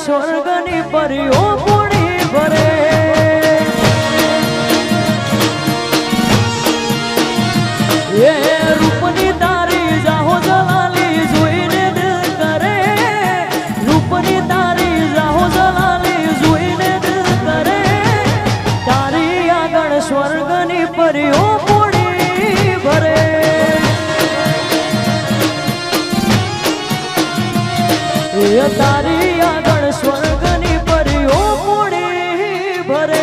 સ્વર્ગની પરીઓ પૂણી ભરે એ રૂપની તારી જાહો જલાલી જોઈને દિલ કરે રૂપની તારી જાહો જલાલી જોઈને દિલ કરે તારી આગળ સ્વર્ગની પરીઓ પૂણી ભરે એ તારી આગળ સ્વર્ગની પરીઓ પૂણી ભરે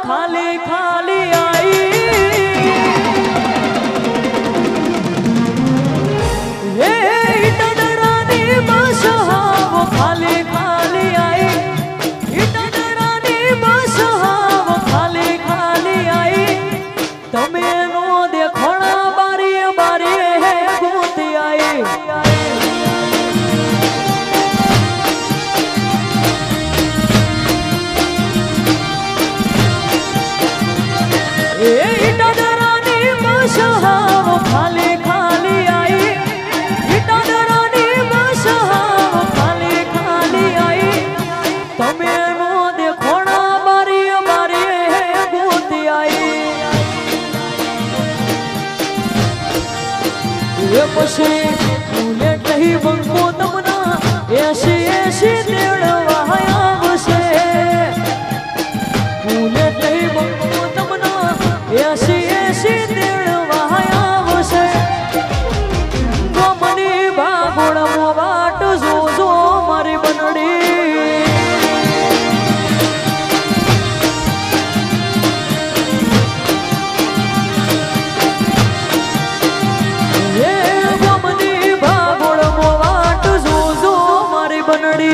ખાલી ખાલી आई ये डरानी बस हाव खाली खाली आई डरानी बस हाव खाली खाली आई तमे नो देखोना बारी बारी है गोती आई खाली खाली आई डरानी बस हाव खाली खाली आई तमे नो देखोना बारी बारी है गोती आई ये पछी बुलेट नहीं बंको तमना ऐसी ऐसी देड़वा आवशे बुलेट नहीं बंको तमना ऐसी ऐसी वाट जो जो मारी बनड़ी ये गमनी भागोड़ वाट जो जो मारी बनड़ी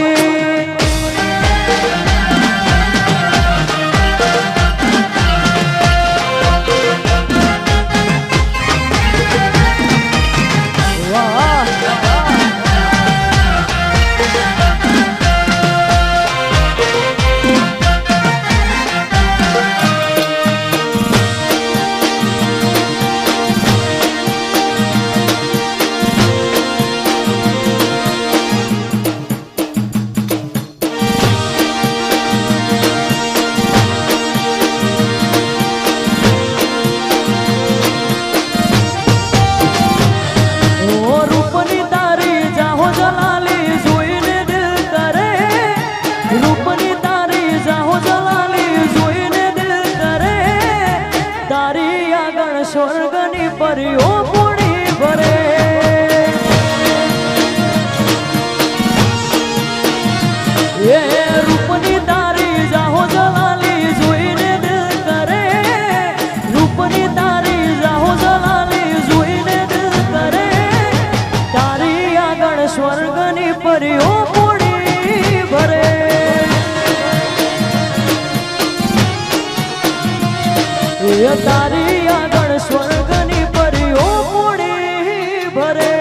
स्वर्गनी परीओ पूणी भरे ये रूपनी तारी जाहो जलाली जोईने दिल करे रूपनी तारी जाहो जलाली जोईने दिल करे तारी आगळ स्वर्गनी परीओ पूणी भरे ये तारी आगळ स्वर्गनी परीओ पूणी भरे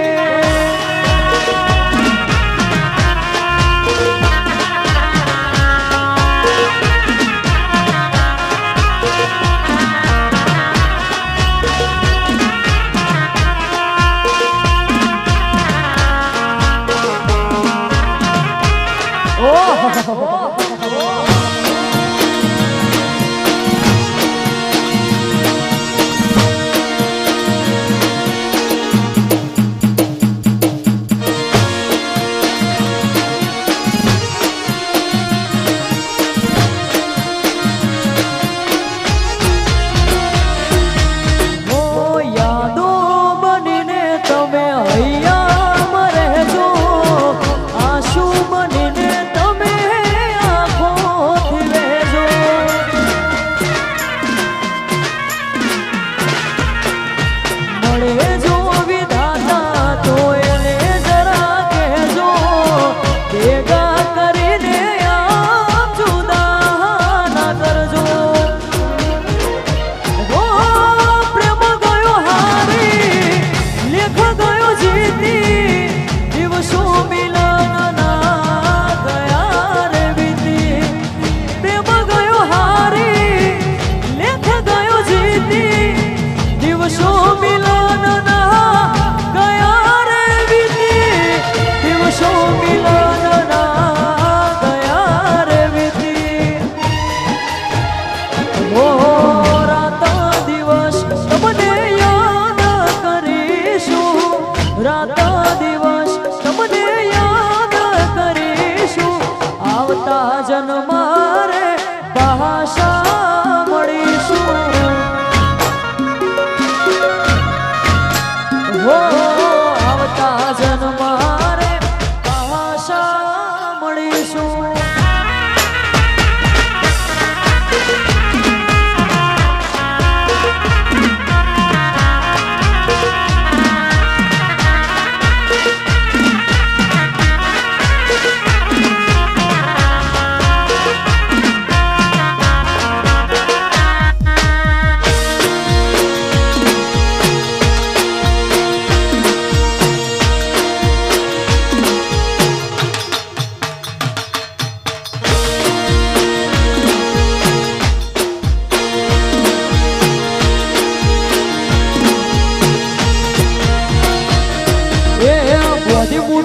છું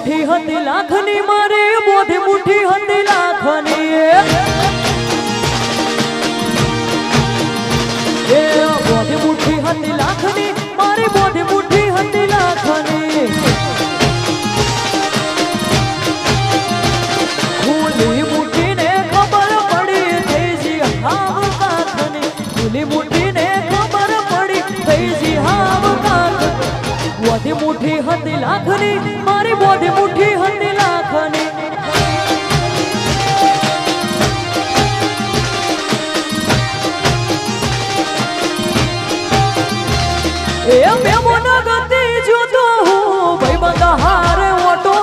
મુઠ્ઠી હતી લાખની મારી બોધી મુઠ્ઠી હતી લાખની એ બોધી મુઠ્ઠી હતી લાખની મારી બોધી મુઠ્ઠી હતી લાખની ખુલ્લી મુઠ્ઠીને ખબર પડી થઈ જી હાવ કાખની ખુલ્લી મુઠ્ઠીને ખબર પડી થઈ જી હાવ કાખ બોધી મુઠ્ઠી હતી લાખની મારી બોધી મુઠ્ઠી હતી લાખની એ મેમોન ગતિ જોતો હું ભાઈ બંધ હારે ઓટો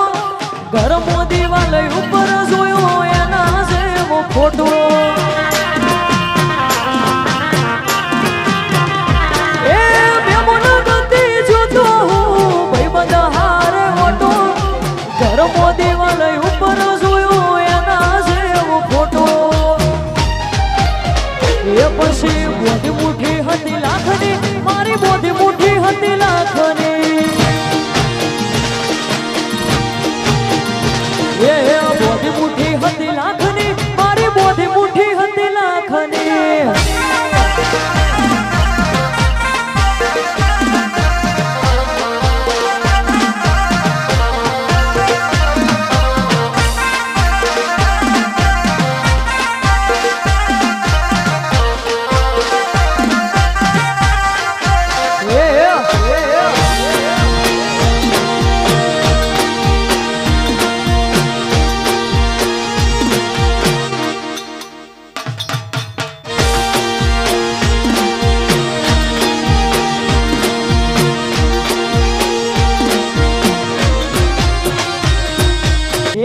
ઘરમો દિવાલ ઉપર જોયો એના જેવો ફોટો એ મેમોન ગતિ જોતો હું ભાઈ બંધ હારે ઓટો ઘરમો દિવાલ ઉપર જોયો એના જેવો ફોટો એ પછી બોધી મુઠ્ઠી હતી લાખની મારી બોધી મુઠ્ઠી હતી લાખની એ બોધી મુઠ્ઠી હતી લાખની મારી બોધી મુઠ્ઠી હતી લાખની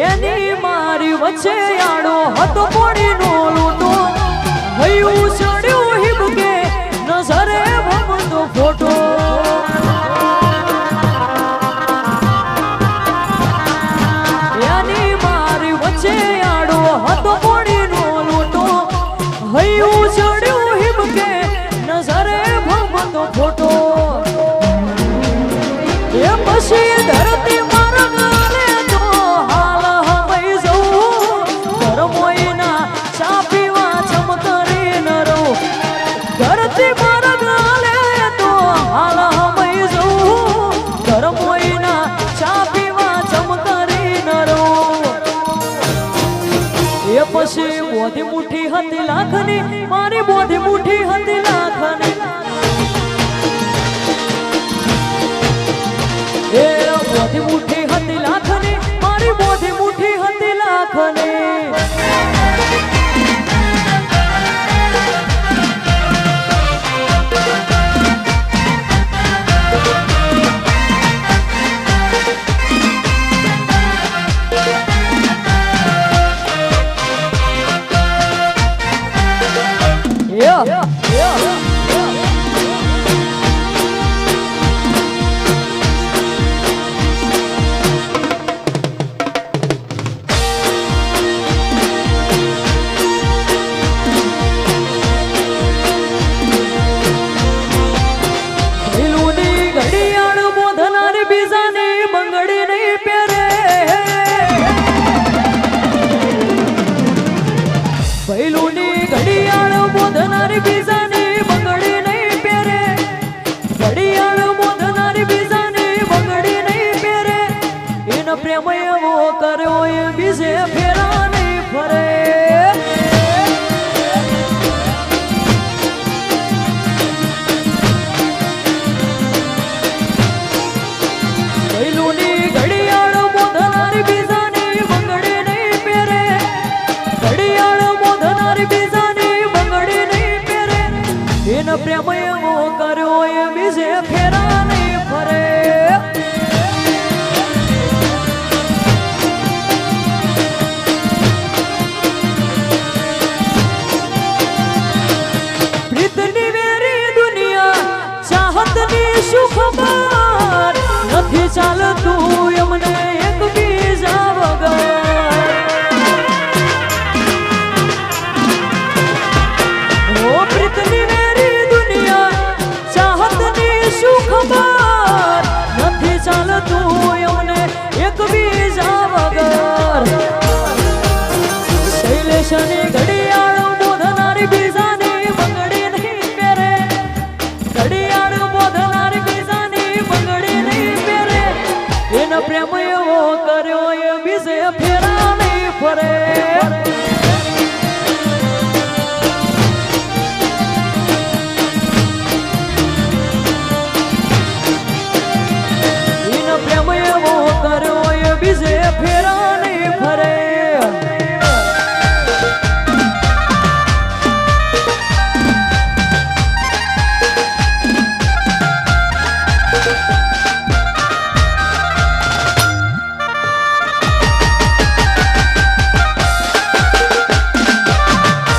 એની મારી વચ્ચે આડો હતો પોણીનો લૂંટો હૈયું ચડ્યું હિબકે નજરે ભમતો ફોટો એની મારી વચ્ચે આડો હતો પોણીનો લૂંટો હૈયું ચડ્યું હિબકે નજરે ભમતો ફોટો એ પછી ધરતી મારા પછી બોધી મુઠ્ઠી હતી લાખની મારી બોધી મુઠ્ઠી હતી લાખની એ બોધી મુઠ્ઠી હતી લાખની મારી બોધી મુઠ્ઠી હતી લાખની જેને પ્રેમ એવો કર્યો એ બીજે ફેરા નહીં ફરે. પ્રીતની વેરી દુનિયા ચાહતની શું ખબર.